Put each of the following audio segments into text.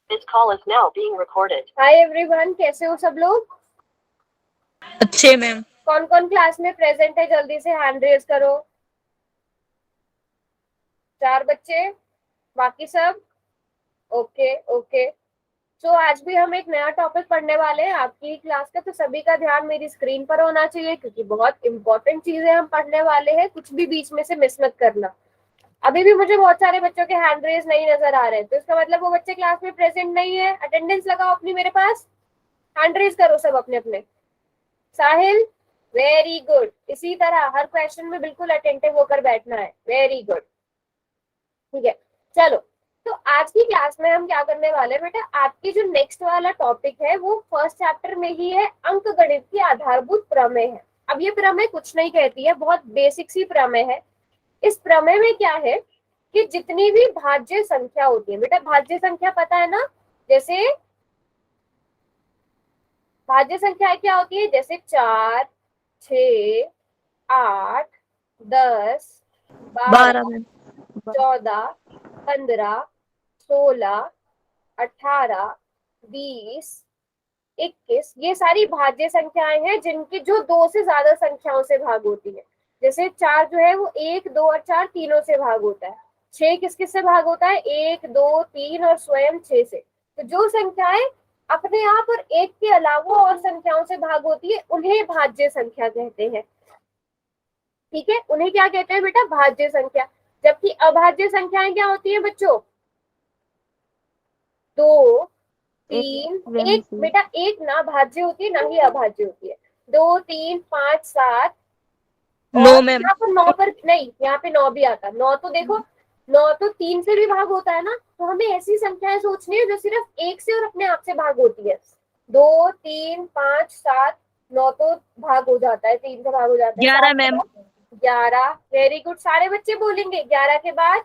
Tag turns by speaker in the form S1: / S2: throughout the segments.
S1: This call is now being recorded. Hi everyone, कैसे हो सब लोग?
S2: अच्छे मैम।
S1: कौन कौन क्लास में प्रेजेंट है? जल्दी से हैंड रेज करो। 4 बच्चे, बाकी सब ओके ओके। तो आज भी हम एक नया टॉपिक पढ़ने वाले हैं आपकी क्लास का, तो सभी का ध्यान मेरी स्क्रीन पर होना चाहिए क्योंकि बहुत इंपॉर्टेंट चीजें हम पढ़ने वाले हैं। कुछ भी बीच में से मिस मत करना। अभी भी मुझे बहुत सारे बच्चों के हैंड रेज नहीं नजर आ रहे हैं, तो इसका मतलब वो बच्चे क्लास में प्रेजेंट नहीं है। अटेंडेंस लगाओ अपनी मेरे पास, हैंड रेज करो सब अपने अपने। साहिल, वेरी गुड। इसी तरह हर क्वेश्चन में बिल्कुल अटेंटिव होकर बैठना है। वेरी गुड, ठीक है। चलो, तो आज की क्लास में हम क्या करने वाले हैं बेटा, आपकी जो नेक्स्ट वाला टॉपिक है वो फर्स्ट चैप्टर में ही है, अंक गणित की आधारभूत प्रमेय है। अब ये प्रमेय कुछ नहीं कहती है, बहुत बेसिक सी प्रमेय है। इस प्रमेय में क्या है कि जितनी भी भाज्य संख्या होती है, बेटा भाज्य संख्या पता है ना, जैसे भाज्य संख्या क्या होती है, जैसे 4, 6, 8, 10, 12,
S2: 12 मैम।
S1: 14, 15, 16, 18, 20, 21, ये सारी भाज्य संख्याएं हैं जिनकी जो 2 से ज्यादा संख्याओं से भाग होती है। जैसे 4 जो है वो 1, 2 और 4 तीनों से भाग होता है। 6 किस किस से भाग होता है, 1, 2, 3 और स्वयं 6 से। तो जो संख्याएं अपने आप और एक के अलावा और संख्याओं से भाग होती है उन्हें भाज्य संख्या कहते हैं। ठीक है, उन्हें क्या कहते हैं बेटा, भाज्य संख्या। जबकि अभाज्य संख्याएं क्या होती है बच्चों, 2, 3, एक बेटा, एक ना भाज्य होती है ना ही अभाज्य होती है। 2, 3, 5, 7
S2: नो
S1: और
S2: मैम।
S1: यहाँ पर 9 पर नहीं, यहाँ पे 9 भी आता है। 9 तो देखो, 9 तो 3 से भी भाग होता है ना, तो हमें ऐसी संख्याएं सोचनी है जो सिर्फ 1 से और अपने आप से भाग होती है। 2, 3, 5, 7, 9 तो भाग हो जाता है, 3 से भाग हो जाता है।
S2: 11
S1: 7 के
S2: मैम।
S1: बाद 11, वेरी गुड, सारे बच्चे बोलेंगे 11 के बाद।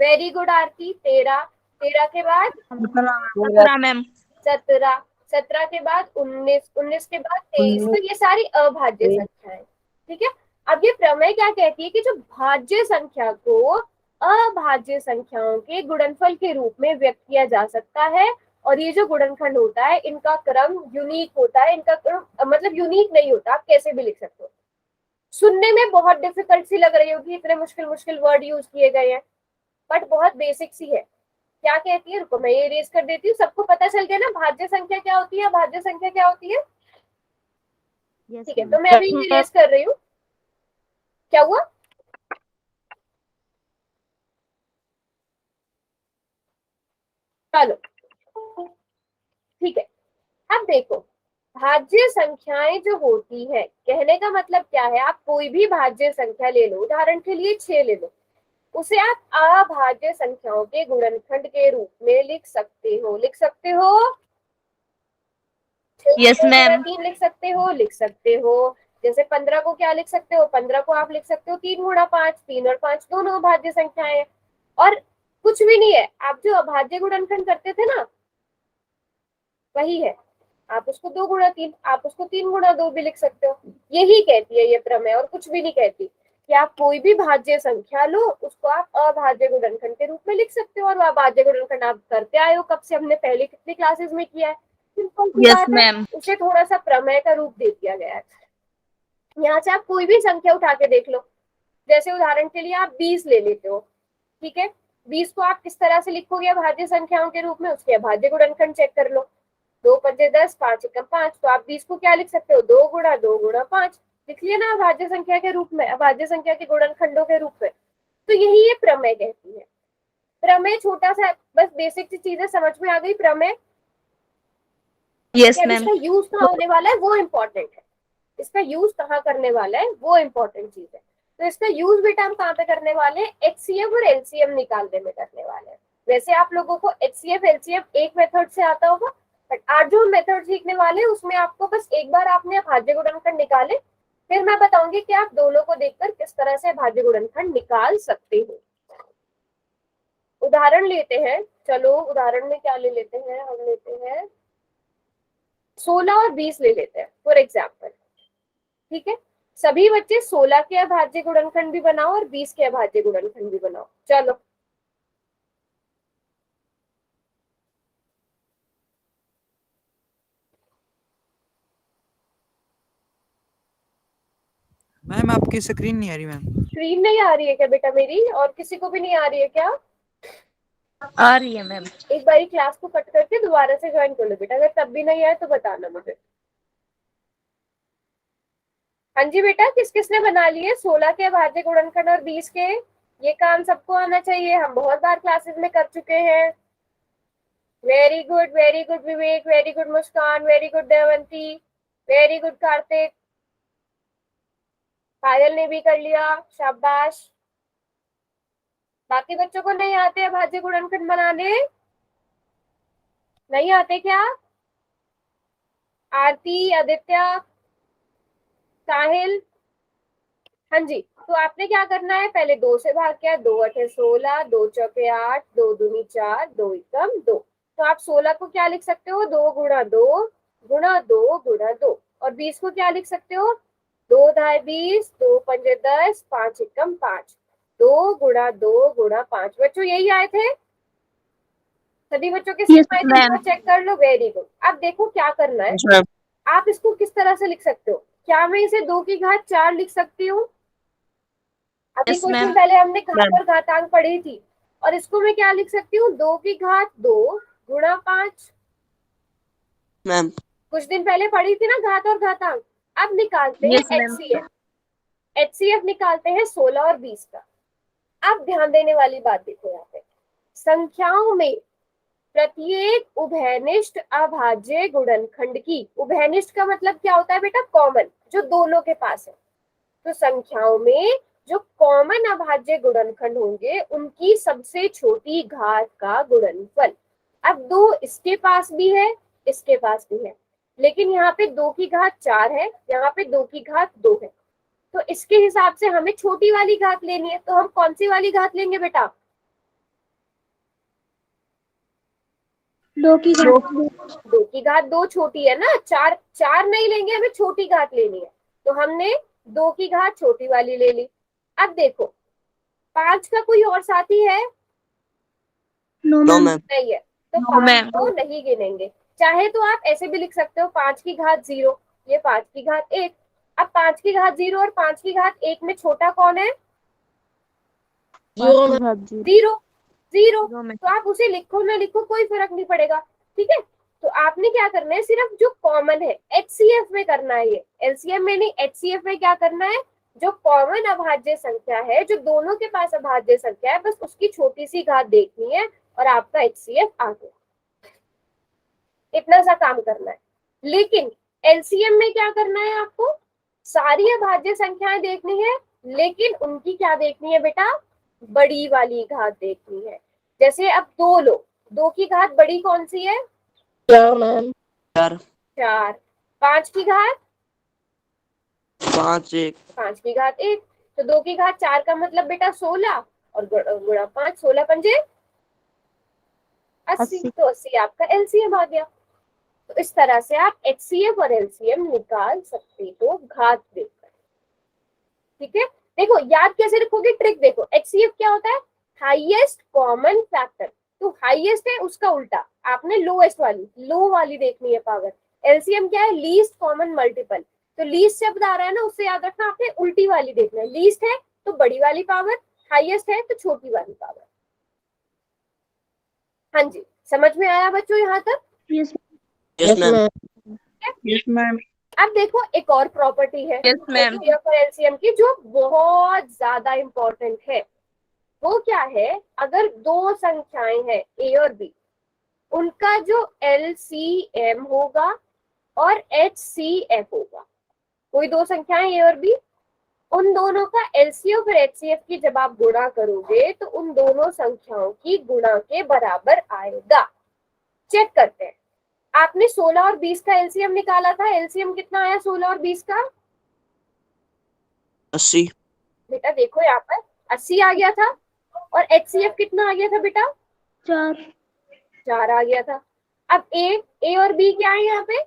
S1: वेरी गुड आरती, 13, 13 के बाद
S2: 17 मैम।
S1: 17, 17 के बाद 19, 19 के बाद 23। तो ये सारी अभाज्य संख्याएं, ठीक है। अब ये प्रमेय क्या कहती है कि जो भाज्य संख्या को अभाज्य संख्याओं के गुणनफल के रूप में व्यक्त किया जा सकता है, और ये जो गुणनखंड होता है इनका क्रम यूनिक होता है। इनका क्रम मतलब यूनिक नहीं होता, आप कैसे भी लिख सकते हो। सुनने में बहुत डिफिकल्ट सी लग रही होगी, इतने मुश्किल मुश्किल वर्ड यूज किए गए हैं, बट बहुत बेसिक सी है। क्या कहती है, रुको मैं ये रेज कर देती हूँ, सबको पता चल गया ना भाज्य संख्या क्या होती है, भाज्य संख्या क्या होती है। ठीक है, तो मैं अभी ये रेज कर रही हूँ। क्या हुआ, चलो ठीक है। अब देखो, भाज्य संख्याएं जो होती है, कहने का मतलब क्या है, आप कोई भी भाज्य संख्या ले लो, उदाहरण के लिए 6 ले लो, उसे आप अभाज्य संख्याओं के गुणनखंड के रूप में लिख सकते हो। लिख सकते हो,
S2: यस मैम।
S1: 3 लिख सकते हो, लिख सकते हो। जैसे 15 को क्या लिख सकते हो, 15 को आप लिख सकते हो 3 गुणा 5, 3 और 5 दोनों अभाज्य संख्याएं हैं। और कुछ भी नहीं है, आप जो अभाज्य गुणनखंड करते थे ना वही है, आप उसको 2 गुणा 3, आप उसको 3 गुणा 2 भी लिख सकते हो। यही कहती है ये प्रमेय, और कुछ भी नहीं कहती कि आप कोई भी भाज्य संख्या लो उसको आप अभाज्य गुणनखंड के रूप में लिख सकते हो। और वो अभाज्य गुणनखंड आप करते आए हो, कब से, हमने पहले कितनी क्लासेस में किया है। सिंपल सी
S2: यस
S1: बात है,
S2: मैम।
S1: उसे थोड़ा सा प्रमेय का रूप दे दिया गया है। यहाँ से आप कोई भी संख्या उठा के देख लो, जैसे उदाहरण के लिए आप 20 ले लेते हो, ठीक है। 20 को आप किस तरह से लिखोगे अभाज्य संख्याओं के रूप में, उसके अभाज्य गुणनखंड चेक कर लो। 2 पंजे 10, 5 एकम 5, तो आप 20 को क्या लिख सकते हो, 2 गुणा 2 गुणा 5, लिख लिया ना अभाज्य संख्या के रूप में, अभाज्य संख्या के गुणनखंडों के रूप में। तो यही ये प्रमेय कहती है। प्रमेय छोटा सा, बस बेसिक सी चीजें समझ में आ गई। प्रमेय
S2: यस
S1: क्या,
S2: मैम।
S1: इसका यूज कहाँ होने वाला है वो इम्पोर्टेंट है। इसका यूज कहाँ करने वाला है वो इम्पोर्टेंट चीज है। तो इसका यूज बेटा हम कहाँ पे करने वाले हैं, एचसीएफ और एलसीएम निकालने में करने वाले हैं। वैसे आप लोगों को एचसीएफ एलसीएम एक मेथड से आता होगा, बट आज जो हम मेथड सीखने वाले हैं उसमें आपको बस एक बार आपने भाज्य गुणनखंड निकाले, फिर मैं बताऊंगी कि आप दोनों को देखकर किस तरह से भाज्य गुणनखंड निकाल सकते हो। उदाहरण लेते हैं, चलो उदाहरण में क्या ले लेते हैं, हम लेते हैं 16 और 20 ले लेते हैं फॉर एग्जाम्पल, ठीक है। सभी बच्चे 16 के अभाज्य गुणनखंड भी बनाओ और 20 के अभाज्य गुणनखंड भी बनाओ। चलो
S3: मैम आपकी स्क्रीन नहीं आ रही मैम।
S1: स्क्रीन नहीं आ रही है क्या बेटा मेरी, और किसी को भी नहीं आ रही है क्या?
S2: आ रही है मैम।
S1: एक बारी क्लास को कट करके दोबारा से ज्वाइन कर लो बेटा, अगर तब भी नहीं आए तो बताना मुझे। हाँ जी बेटा, किस किसने बना लिए 16 के अभाज्य गुणनखंड और 20 के? ये काम सबको आना चाहिए, हम बहुत बार क्लासेस में कर चुके हैं। Very good Vivek, very good Muskan, very good Devanti, very good Kartik, Payal ने भी कर लिया, शाबाश। बाकी बच्चों को नहीं आते अभाज्य गुणनखंड बनाने? नहीं आते क्या? आरती, आदित्य, साहिल? हाँ जी, तो आपने क्या करना है, पहले 2 से भाग किया, 2 अठे 16, 2 चौके 8, 2 दूनी 4, 2 एकम 2। तो आप 16 को क्या लिख सकते हो, 2 गुणा 2 गुणा 2 गुणा 2। और 20 को क्या लिख सकते हो, 2 ढाई 20, 2 पंजे 10, 5 एकम 5, 2 गुणा 2 गुणा 5। बच्चों यही आए थे, सभी बच्चों के
S2: यस
S1: सेम आए
S2: मैम।
S1: थे, चेक कर लो। Very good. अब देखो क्या करना है, आप इसको किस तरह से लिख सकते हो? क्या मैं इसे 2 की घात 4 लिख सकती हूँ? अभी
S2: यस
S1: कुछ दिन
S2: मैम।
S1: पहले हमने घात
S2: मैम
S1: और घातांक पढ़ी थी, और इसको मैं क्या लिख सकती हूँ, 2 की घात 2 गुणा 5।
S3: मैम
S1: कुछ दिन पहले पढ़ी थी ना घात और घातांक। अब निकालते हैं
S2: यस मैम।
S1: एचसीएफ। एचसीएफ निकालते हैं 16 और 20 का। अब ध्यान देने वाली बात देखो, यहाँ पे संख्याओं में प्रत्येक उभयनिष्ठ अभाज्य गुणनखंड की, उभयनिष्ठ का मतलब क्या होता है बेटा, कॉमन, जो दोनों के पास है। तो संख्याओं में जो कॉमन अभाज्य गुणनखंड होंगे उनकी सबसे छोटी घात का गुणनफल। अब 2 इसके पास भी है, इसके पास भी है, लेकिन यहाँ पे 2 की घात 4 है, यहाँ पे 2 की घात 2 है। तो इसके हिसाब से हमें छोटी वाली घात लेनी है, तो हम कौन सी वाली घात लेंगे बेटा?
S2: 2 की घात
S1: 2 की घात 2 छोटी है ना, 4 4 नहीं लेंगे, हमें छोटी घात लेनी है, तो हमने 2 की घात छोटी वाली ले ली। अब देखो 5 का कोई और साथी है?
S2: No
S3: no
S2: ma'am.
S3: मैम।
S1: नहीं है, तो
S2: नो
S1: 5
S2: मैम।
S1: को नहीं गिनेंगे। चाहे तो आप ऐसे भी लिख सकते हो, 5 की घात 0, ये 5 की घात 1। अब 5 की घात 0 और 5 की घात 1 में छोटा कौन है?
S2: 5 की घात 0।
S1: 0। 0,
S2: नो मैम।
S1: तो आप उसे लिखो ना लिखो कोई फर्क नहीं पड़ेगा, ठीक है। तो आपने क्या करना है, सिर्फ जो कॉमन है एचसीएफ में करना है, ये एलसीएम में नहीं, एचसीएफ में क्या करना है, जो कॉमन अभाज्य संख्या है, जो दोनों के पास अभाज्य संख्या है, बस उसकी छोटी सी घात देखनी है और आपका एचसीएफ आ गया। इतना सा काम करना है। लेकिन एलसीएम में क्या करना है आपको, सारी अभाज्य संख्याएं देखनी है, लेकिन उनकी क्या देखनी है बेटा, बड़ी वाली घात देखनी है। जैसे अब 2 लो, 2 की घात बड़ी कौन सी है?
S2: 4 मैम।
S3: 4।
S1: 4। 5 की घात
S3: 5 1।
S1: 5 की घात 1। तो 2 की घात 4 का मतलब बेटा 16, और गुणा 5, 16 पंजे 80, तो 80 आपका एलसीएम आ गया। तो इस तरह से आप एचसीएफ और एलसीएम निकाल सकते हो घात देकर, ठीक है। देखो याद कैसे रखोगे, ट्रिक देखो, एचसीएफ क्या होता है, हाईएस्ट कॉमन फैक्टर। तो हाईएस्ट है उसका उल्टा, आपने लोएस्ट वाली, लो वाली देखनी है पावर। एलसीएम क्या है, लीस्ट कॉमन मल्टीपल। तो लीस्ट शब्द आ रहा है ना, उससे याद रखना आपने उल्टी वाली देखना है। लीस्ट है तो बड़ी वाली पावर, हाईएस्ट है तो छोटी वाली पावर। हाँ जी, समझ में आया बच्चों यहाँ तक?
S2: Yes
S3: yes ma'am.
S2: Yes ma'am.
S1: अब देखो एक और प्रॉपर्टी है
S2: यस मैम।
S1: एचसीएफ और एलसीएम की, जो बहुत ज्यादा इंपॉर्टेंट है। वो क्या है, अगर 2 संख्याएं हैं ए और बी, उनका जो एलसीएम होगा और एचसीएफ होगा, कोई 2 संख्याएं ए और बी, उन दोनों का एलसीएम और एचसीएफ की जब आप गुणा करोगे तो उन दोनों संख्याओं की गुणा के बराबर आएगा। चेक करते हैं, आपने 16 और 20 का एलसीएम निकाला था, एलसीएम कितना आया 16 और 20 का?
S3: 80।
S1: बेटा देखो यहाँ पर 80 आ गया था, और एचसीएफ कितना आ गया था बेटा?
S2: 4
S1: 4 आ गया था। अब ए और बी क्या है यहाँ पे?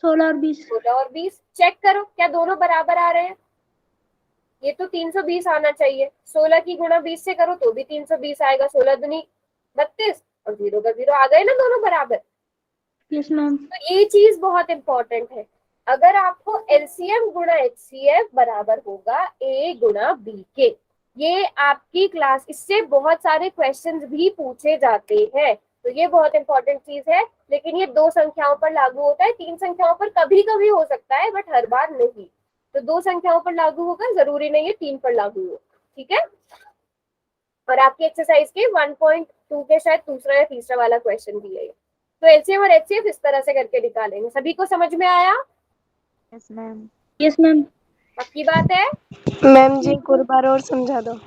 S2: 16 और 20।
S1: 16 और 20। चेक करो क्या दोनों बराबर आ रहे हैं? ये तो 320 आना चाहिए, 16 की गुणा 20 से करो तो भी 320 आएगा, 16 दूनी 32, और 0 का 0 आ गए ना दोनों बराबर।
S2: Yes ma'am.
S1: तो ये चीज बहुत इंपॉर्टेंट है, अगर आपको एलसीएम गुणा एचसीएफ बराबर होगा ए गुणा बी के, ये आपकी क्लास, इससे बहुत सारे क्वेश्चंस भी पूछे जाते हैं, तो ये बहुत इंपॉर्टेंट चीज है। लेकिन ये दो संख्याओं पर लागू होता है, तीन संख्याओं पर कभी कभी हो सकता है, बट हर बार नहीं। तो दो संख्याओं पर लागू होगा, जरूरी नहीं है तीन पर लागू हो, ठीक है। और आपकी एक्सरसाइज के 1.2 के शायद दूसरा या तीसरा वाला क्वेश्चन भी है। तो एलसीएम और एचसीएफ इस तरह से करके निकालेंगे। सभी को समझ में आया?
S2: Yes ma'am. Yes ma'am.
S1: पक्की बात है?
S2: मैम जी एक और बार और समझा दो।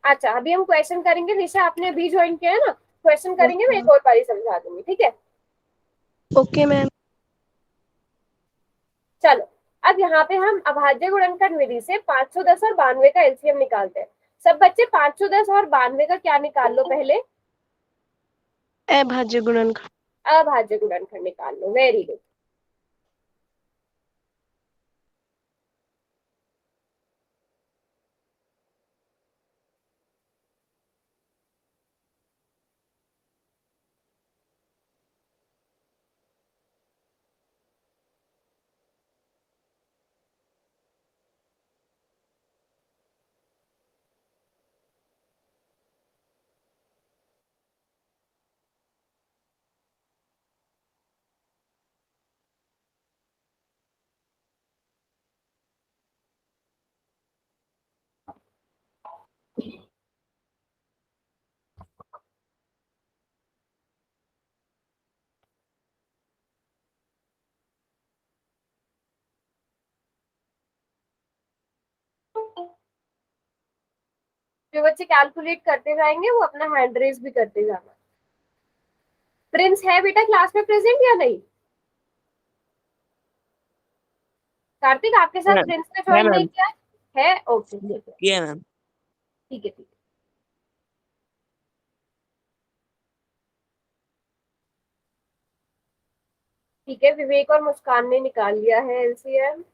S1: अच्छा, अभी हम क्वेश्चन करेंगे। निशा आपने अभी ज्वाइन किया है ना, क्वेश्चन करेंगे, मैं एक और बारी समझा दूंगी, ठीक है।
S2: Okay ma'am.
S1: चलो, अब यहाँ पे हम अभाज्य गुणनखंड विधि से 510 और 92 का एलसीएम निकालते हैं। सब बच्चे 510 और 92 का क्या निकाल लो पहले?
S2: अभाज्य गुणनखंड।
S1: अभाज्य गुणनखंड निकाल लो, वेरी गुड। जो बच्चे कैलकुलेट करते जाएंगे वो अपना हैंड रेज भी करते जाना। प्रिंस है बेटा क्लास में प्रेजेंट या नहीं? कार्तिक आपके साथ प्रिंस ने ज्वाइन नहीं किया है? ओके, ठीक है,
S3: किया मैम।
S1: ठीक है, ठीक है। ठीक है, विवेक और मुस्कान ने निकाल लिया है एलसीएम।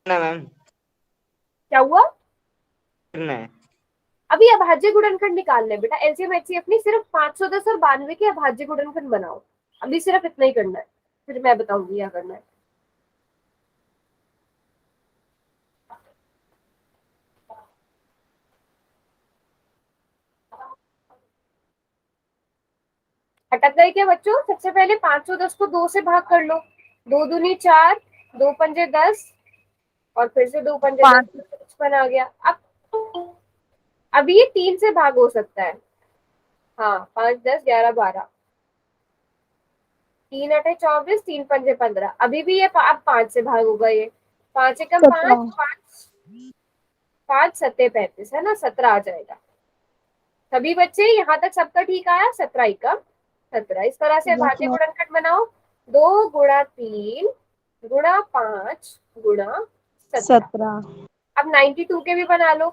S3: मैम
S1: क्या हुआ?
S3: मैं
S1: अभी अभाज्य गुणनखंड निकालना है बेटा, एलसीएम एचसीएफ नहीं, सिर्फ 510 और 92 के अभाज्य गुणनखंड बनाओ। अभी सिर्फ इतना ही करना है, फिर मैं बताऊंगी क्या करना है। अटक गए क्या बच्चों? सबसे पहले 510 को 2 से भाग कर लो। 2 दूनी 4, 2 पंजे 10, और फिर से 2 पंजे 10, 55 आ गया। अब ये 3 से भाग हो सकता है। हाँ, 5 10 11 12, 3 8 24, 3 पंजे 15। अभी भी ये अब 5 से भाग होगा। ये 5 एकम 5, 5 सत्ते 35 है ना, 17 आ जाएगा। सभी बच्चे यहाँ तक सबका ठीक आया? 17 एकम 17। इस तरह से अभाज्य गुणनखंड बनाओ। 2 गुणा 3 गुणा 5 गुणा 17। अब 92 के भी बना लो।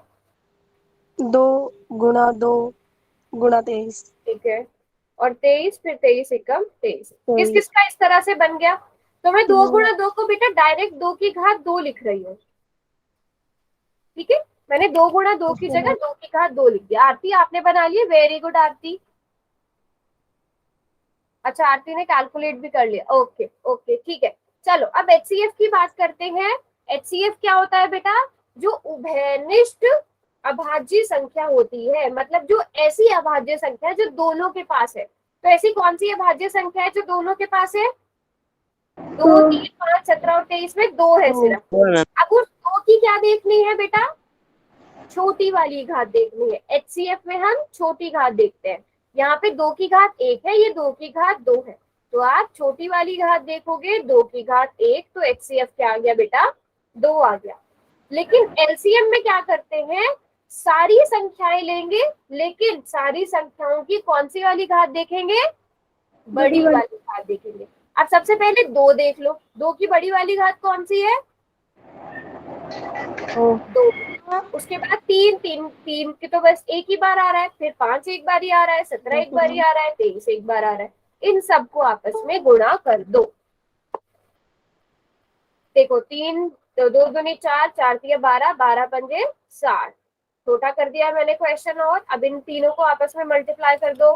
S2: 2 गुणा 2 गुणा 23।
S1: ठीक है, और 23, फिर 23 एकम 23। किस किस का इस तरह से बन गया? तो मैं 2 गुणा 2 को बेटा डायरेक्ट 2 की घात 2 लिख रही हूँ, ठीक है। मैंने 2 गुणा 2 की जगह 2 की घात 2 लिख दिया। आरती आपने बना लिया, वेरी गुड आरती। अच्छा, आरती ने कैलकुलेट भी कर लिया, ओके ओके, ठीक है। चलो, अब एचसीएफ की बात करते हैं। एचसीएफ क्या होता है बेटा? जो उभयनिष्ठ अभाज्य संख्या होती है, मतलब जो ऐसी अभाज्य संख्या है जो दोनों के पास है। तो ऐसी कौन सी अभाज्य संख्या है जो दोनों के पास है? 2 3 5 17 और 23 में 2 है सिर्फ। अब उस 2 की क्या देखनी है बेटा? छोटी वाली घात देखनी है। एचसीएफ में हम छोटी घात देखते हैं। यहाँ पे 2 की घात 1 है, ये 2 की घात 2 है, तो आप छोटी वाली घात देखोगे, 2 की घात 1, तो एचसीएफ क्या आ गया बेटा? 2 आ गया। लेकिन एलसीएम में क्या करते हैं? सारी संख्याएं लेंगे, लेकिन सारी संख्याओं की कौन सी वाली घात देखेंगे? बड़ी वाली घात देखेंगे। अब सबसे पहले 2 देख लो, 2 की बड़ी वाली घात कौन सी है? 2। उसके बाद 3 3 3 की तो बस एक ही बार आ रहा है, फिर 5 एक बार ही आ रहा है, 17 एक बार ही आ रहा है, 23 एक बार आ रहा है। इन सबको आपस में गुणा कर दो। देखो, 3 तो 2 दूनी 4, 4 तिया 12, 12 पंजे 60। छोटा कर दिया मैंने क्वेश्चन, और अब इन तीनों को आपस में मल्टीप्लाई कर दो।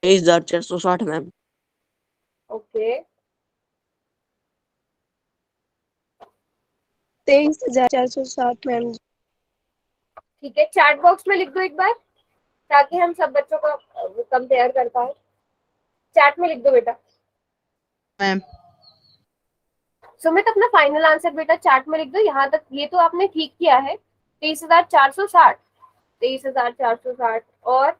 S4: 23,460 मैम।
S1: ओके
S2: 23,460 मैम जी।
S1: ठीक है, चैट बॉक्स में लिख दो एक बार ताकि हम सब बच्चों को कंपेयर कर पाए। चैट में लिख दो बेटा।
S4: मैम
S1: सुमित अपना फाइनल आंसर बेटा चैट में लिख दो। यहाँ तक ये तो आपने ठीक किया है। 23,460, 23,460 और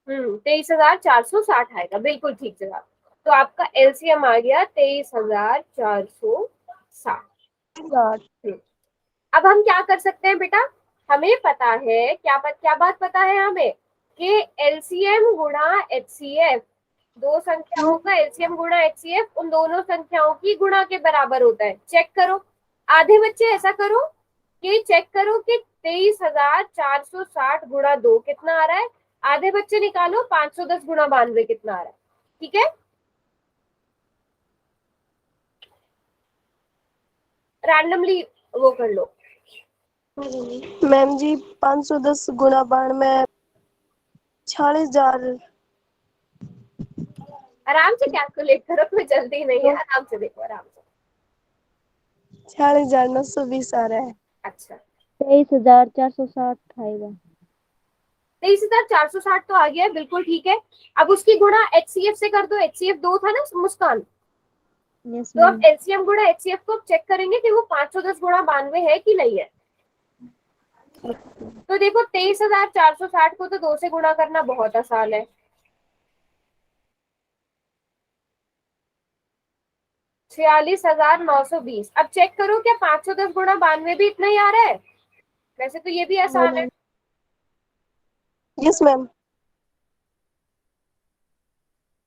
S1: हम्म, 23,460 आएगा, बिल्कुल ठीक जवाब। तो आपका एलसीएम आ गया 23,460। अब हम क्या कर सकते हैं बेटा, हमें पता है क्या बात पता है हमें कि एलसीएम गुणा एचसीएफ, दो संख्याओं का एलसीएम गुणा एचसीएफ उन दोनों संख्याओं की गुणा के बराबर होता है। चेक करो, आधे बच्चे ऐसा करो कि चेक करो कि 23,460 गुणा 2 कितना आ रहा है। आधे बच्चे निकालो 510 गुणा 92 कितना आ रहा है। ठीक है, रैंडमली वो कर लो।
S2: मैम जी 510 गुणा 92 46,000।
S1: आराम से कैलकुलेट करो, कोई जल्दी नहीं है, आराम से देखो, आराम से।
S2: 46,920 आ रहा है।
S1: अच्छा
S5: 23,460 आएगा।
S1: 23,460 तो आ गया है, बिल्कुल ठीक है। अब उसकी गुणा एचसीएफ से कर दो। एचसीएफ 2 था ना मुस्कान,
S5: यस
S1: तो अब
S5: मैम।
S1: एलसीएम गुणा एचसीएफ को चेक करेंगे कि वो 510 गुणा 92 है कि नहीं है। तो देखो 23,460 को तो 2 से गुणा करना बहुत आसान है। 46,920। अब चेक करो क्या 510 गुणा 92 भी इतना ही आ रहा है। वैसे तो ये भी आसान है।
S2: Yes ma'am.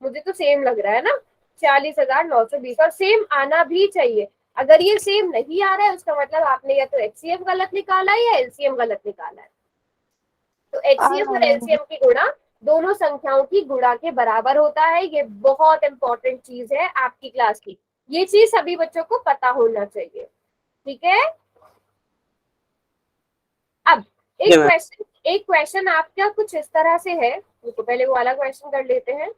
S1: मुझे तो सेम लग रहा है ना, 46,920, और सेम आना भी चाहिए। अगर ये सेम नहीं आ रहा है उसका मतलब आपने या तो एचसीएफ गलत निकाला है या एलसीएम गलत निकाला है। तो एचसीएफ और एलसीएम की गुणा दोनों संख्याओं की गुणा के बराबर होता है। ये बहुत इंपॉर्टेंट चीज है आपकी क्लास की, ये चीज सभी बच्चों को पता होना चाहिए। ठीक है, अब एक क्वेश्चन आपका कुछ इस तरह से है, तो पहले वो वाला क्वेश्चन कर लेते हैं।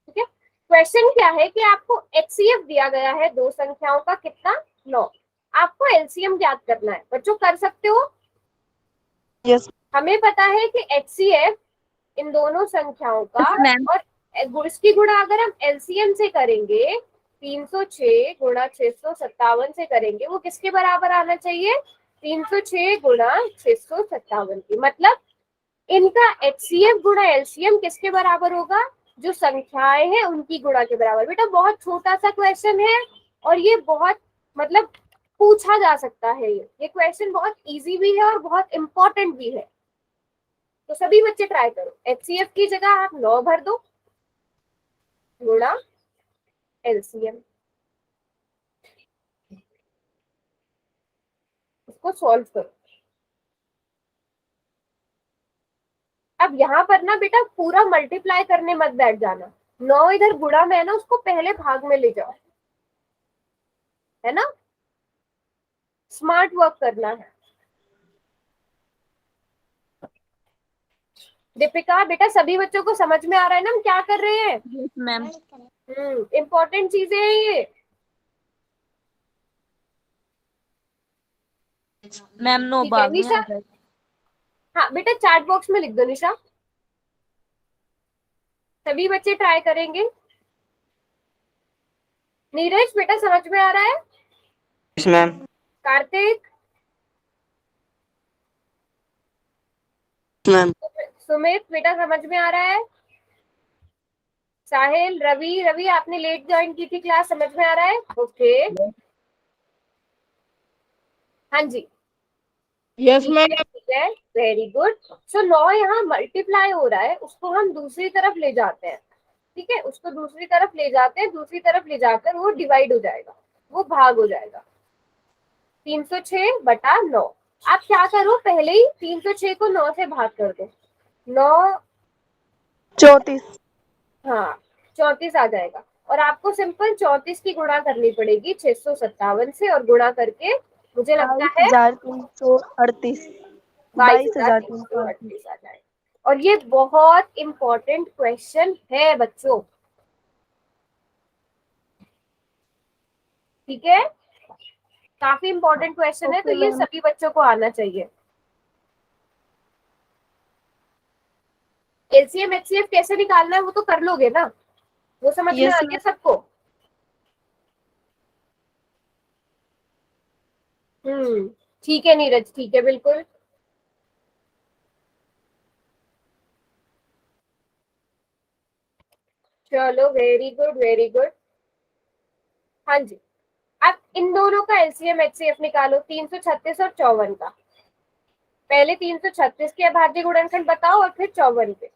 S1: ठीक है, क्वेश्चन क्या है कि आपको एचसीएफ दिया गया है दो संख्याओं का कितना, 9। आपको एलसीएम ज्ञात करना है। बच्चों कर सकते हो?
S2: यस
S1: हमें पता है कि एचसीएफ इन दोनों संख्याओं का, और इसकी गुणा अगर हम एलसीएम से करेंगे 306 गुणा 657 से करेंगे, वो किसके बराबर आना चाहिए, 306 गुणा 657 की। मतलब इनका एचसीएफ गुणा एलसीएम किसके बराबर होगा, जो संख्याएं हैं उनकी गुणा के बराबर। बेटा बहुत छोटा सा क्वेश्चन है और ये बहुत मतलब पूछा जा सकता है। ये क्वेश्चन बहुत इजी भी है और बहुत इंपॉर्टेंट भी है। तो सभी बच्चे ट्राई करो, एचसीएफ की जगह आप 9 भर दो गुणा एलसीएम, उसको सॉल्व करो। अब यहाँ पर ना बेटा पूरा मल्टीप्लाई करने मत बैठ जाना, 9 इधर गुणा में है ना, उसको पहले भाग में ले जाओ, है ना, स्मार्ट वर्क करना है। दीपिका बेटा सभी बच्चों को समझ में आ रहा है ना हम क्या कर रहे हैं?
S5: Yes ma'am.
S1: इम्पोर्टेंट चीजें हैं ये।
S5: मैम 9
S1: ठीक है
S5: भाग में
S1: निशा,
S5: आ जाएगा।
S1: हाँ बेटा चैट बॉक्स में लिख दो निशा, सभी बच्चे ट्राई करेंगे। नीरज बेटा समझ में आ रहा है?
S3: Yes ma'am.
S1: Kartik,
S4: ma'am
S1: Sumit बेटा समझ में आ रहा है? साहिल, रवि, रवि आपने लेट ज्वाइन की थी क्लास, समझ में आ रहा है? ओके हाँ जी
S4: यस मैम।
S1: ठीक है, वेरी गुड। सो 9 यहाँ मल्टीप्लाई हो रहा है, उसको हम दूसरी तरफ ले जाते हैं। ठीक है, उसको दूसरी तरफ ले जाते हैं, दूसरी तरफ ले जाकर वो डिवाइड हो जाएगा, वो भाग हो जाएगा। 306 बटा 9। आप क्या करो, पहले ही 306 को 9 से भाग कर दो। 9
S2: 34
S1: हाँ 34 आ जाएगा। और आपको सिंपल 34 की गुणा करनी पड़ेगी 657 से, और गुणा करके मुझे लगता है
S2: 22,338 22,338
S1: 22,338 आ जाएगा। और ये बहुत इंपॉर्टेंट क्वेश्चन है बच्चों, ठीक है, काफी इंपॉर्टेंट क्वेश्चन है, तो
S2: ओके
S1: ये
S2: मैम।
S1: सभी बच्चों को आना चाहिए। एलसीएम एचसीएफ कैसे निकालना है वो तो कर लोगे ना, वो समझ में
S2: यस
S1: आ
S2: मैम।
S1: गया सबको? ठीक है नीरज, ठीक है बिल्कुल। चलो वेरी गुड वेरी गुड। हाँ जी, अब इन दोनों का एलसीएम एचसीएफ निकालो, 336 और 54 का। पहले 336 के अभाज्य गुणनखंड बताओ और फिर 54 के।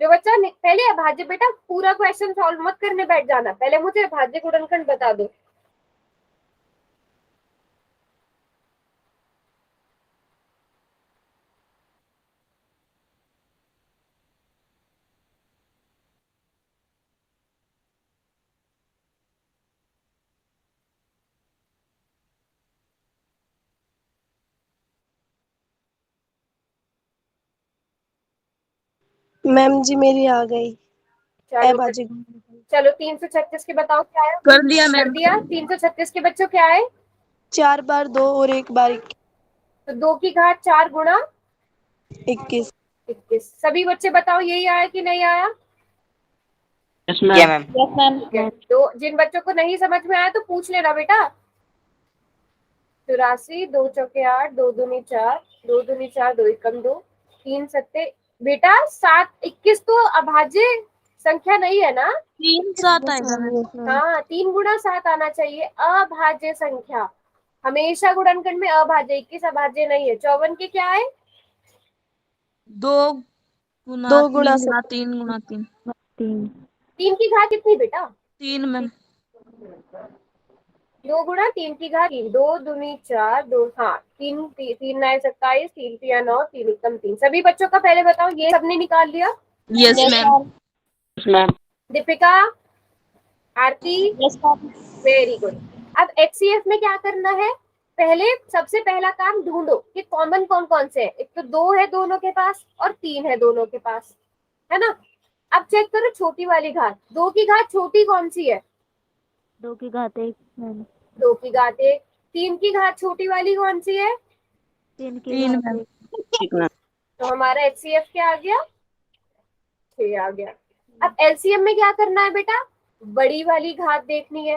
S1: जो बच्चा पहले अभाज्य, बेटा पूरा क्वेश्चन सॉल्व मत करने बैठ जाना, पहले मुझे अभाज्य गुणनखंड बता दो।
S2: मैम जी मेरी आ गई।
S1: चलो
S2: अभाज्य
S1: चलो 336 के बताओ क्या है।
S4: कर दिया
S1: कर
S4: मैम।
S1: दिया। 336 के बच्चों क्या है?
S2: 4 बार 2 और 1 बार
S1: तो 2 की घात 4 गुणा
S2: 21।
S1: 21। सभी बच्चे बताओ यही आया कि नहीं आया?
S4: यस
S3: क्या
S4: मैम।
S3: मैम?
S5: Yes ma'am.
S1: ठीक है, तो जिन बच्चों को नहीं समझ में आया तो पूछ लेना बेटा। 84, 2 चौके 8, 2 दूनी 4, 2 दूनी 4, 2 एकम 2, 3 सत्ते, बेटा 7, 21 तो अभाज्य संख्या नहीं है ना?
S4: 3 7 आएगा मैम।
S1: हाँ 3 गुणा 7 आना चाहिए, अभाज्य संख्या हमेशा गुणनखंड में अभाज्य, 21 अभाज्य नहीं है। 54 के क्या है?
S4: 2
S2: 2
S4: गुना
S2: गुणा
S4: 3 गुना 3
S5: 3
S1: 3 की घात कितनी बेटा?
S4: 3 मैम।
S1: 2 गुणा 3 की घात 3, 2 दूनी 4, 2 हाँ 3 3 9 27, 3 3 9, 3 एकम 3। सभी बच्चों का पहले बताओ ये सबने निकाल लिया?
S4: Yes ma'am. Yes ma'am.
S1: Deepika, Aarti,
S5: yes ma'am.
S1: Very good. अब एचसीएफ में क्या करना है? पहले सबसे पहला काम ढूंढो कि कॉमन कौन कौन से है। एक तो 2 है दोनों के पास और 3 है दोनों के पास, है ना? अब चेक करो छोटी वाली घात, 2 की घात छोटी कौन सी है?
S5: 2 की घात 1 मैम।
S1: 2 की घात 1। 3 की घात छोटी वाली कौन सी है?
S5: 3 की
S4: 3
S5: घात
S4: मैम।
S5: 1।
S4: ठीक मैम।
S1: तो हमारा एचसीएफ क्या आ गया? 6 आ गया। अब एलसीएम में क्या करना है बेटा? बड़ी वाली घात देखनी है,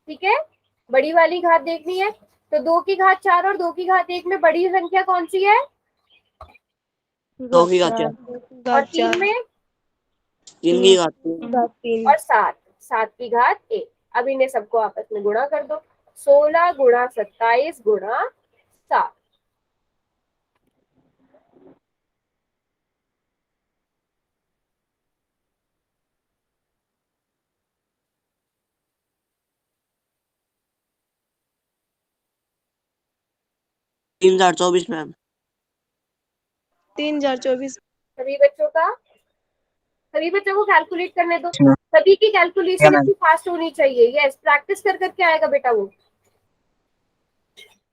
S1: ठीक है, बड़ी वाली घात देखनी है। तो 2 की घात 4 और 2 की घात 1 में बड़ी संख्या कौन सी है?
S4: 2 की घात 4।
S1: और 3 में?
S4: 3 की घात 3।
S2: 3।
S1: और 7, 7 की घात 1। अब इन्हें सबको आपस में गुणा कर दो, 16 गुणा 27 गुणा 7।
S4: तीन 3024 मैम।
S2: 3024।
S1: सभी बच्चों का, सभी बच्चों को कैलकुलेट करने दो।
S3: मैम।
S1: सभी की
S3: क्या
S1: कैलकुलेशन
S3: मैम?
S1: इतनी फास्ट होनी चाहिए। यस, प्रैक्टिस कर करके आएगा बेटा वो।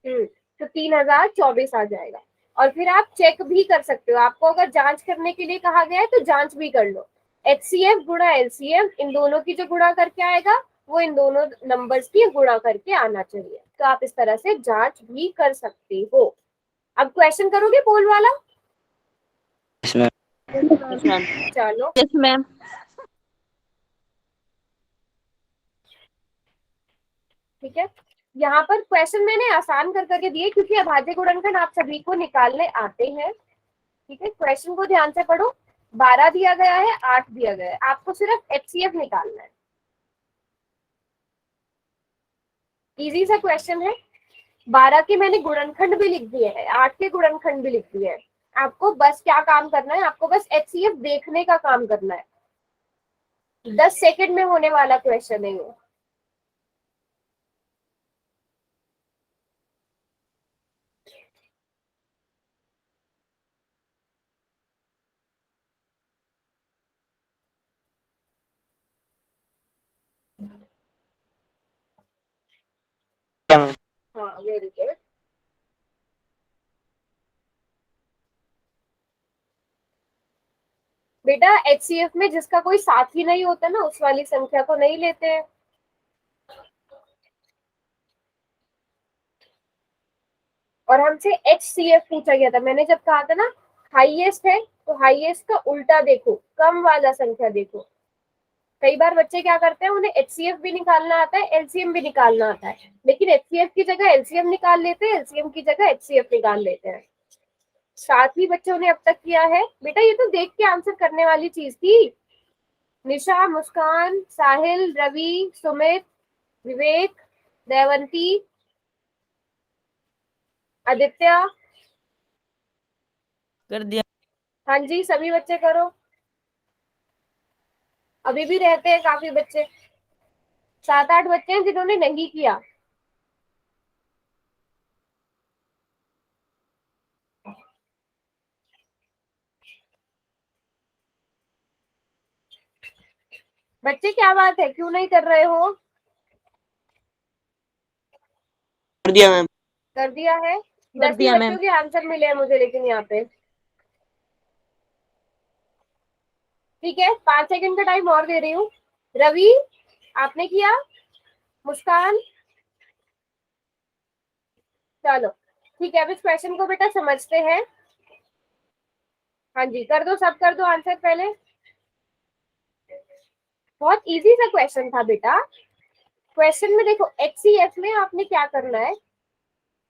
S1: तो 3024 आ जाएगा। और फिर आप चेक भी कर सकते हो, आपको अगर जांच करने के लिए कहा गया है तो जांच भी कर लो। एचसीएफ गुणा एलसीएम, इन दोनों की जो गुणा करके आएगा वो इन दोनों नंबर्स की गुणा करके आना चाहिए। तो आप इस तरह से जांच भी कर सकते हो। अब क्वेश्चन करोगे पोल वाला?
S3: Yes ma'am.
S4: Yes ma'am.
S1: चलो
S4: यस मैम।
S1: ठीक है, यहाँ पर क्वेश्चन मैंने आसान कर करके दिए क्योंकि अभाज्य गुणनखंड आप सभी को निकालने आते हैं। ठीक है, क्वेश्चन को ध्यान से पढ़ो। 12 दिया गया है, 8 दिया गया है, आपको सिर्फ एचसीएफ निकालना है। इजी सा क्वेश्चन है। 12 के मैंने गुणनखंड भी लिख दिए हैं, 8 के गुणनखंड भी लिख दिए हैं। आपको बस क्या काम करना है, आपको बस HCF देखने का काम करना है। 10 सेकंड में होने वाला क्वेश्चन है ये। हाँ वेरी गुड। बेटा HCF में जिसका कोई साथी नहीं होता ना, उस वाली संख्या को नहीं लेते हैं। और हमसे HCF पूछा गया था, मैंने जब कहा था ना हाईएस्ट है, तो हाईएस्ट का उल्टा देखो, कम वाला संख्या देखो। कई बार बच्चे क्या करते हैं, उन्हें HCF भी निकालना आता है, LCM भी निकालना आता है, लेकिन HCF की जगह LCM निकाल लेते हैं, LCM की जगह HCF निकाल लेते हैं। 7 बच्चों ने अब तक किया है। बेटा ये तो देख के आंसर करने वाली चीज थी। निशा, मुस्कान, साहिल, रवि, सुमित, विवेक, देवंती, आदित्य।
S6: कर दिया।
S1: हाँ जी सभी बच्चे करो। अभी भी रहते हैं काफी बच्चे, 7-8 बच्चे हैं जिन्होंने नहीं किया। बच्चे क्या बात है, क्यों नहीं कर रहे हो?
S4: कर दिया मैम।
S1: कर दिया है।
S6: कर
S1: 10 ही
S6: दिया
S1: बच्चों
S6: मैम।
S1: के आंसर मिले हैं मुझे, लेकिन यहाँ पे ठीक है। 5 सेकंड का टाइम और दे रही हूँ। रवि आपने किया, मुस्कान, चलो ठीक है। अब इस क्वेश्चन को बेटा समझते हैं। हाँ जी कर दो, सब कर दो आंसर पहले। बहुत इजी सा क्वेश्चन था बेटा। क्वेश्चन में देखो HCF में आपने क्या करना है,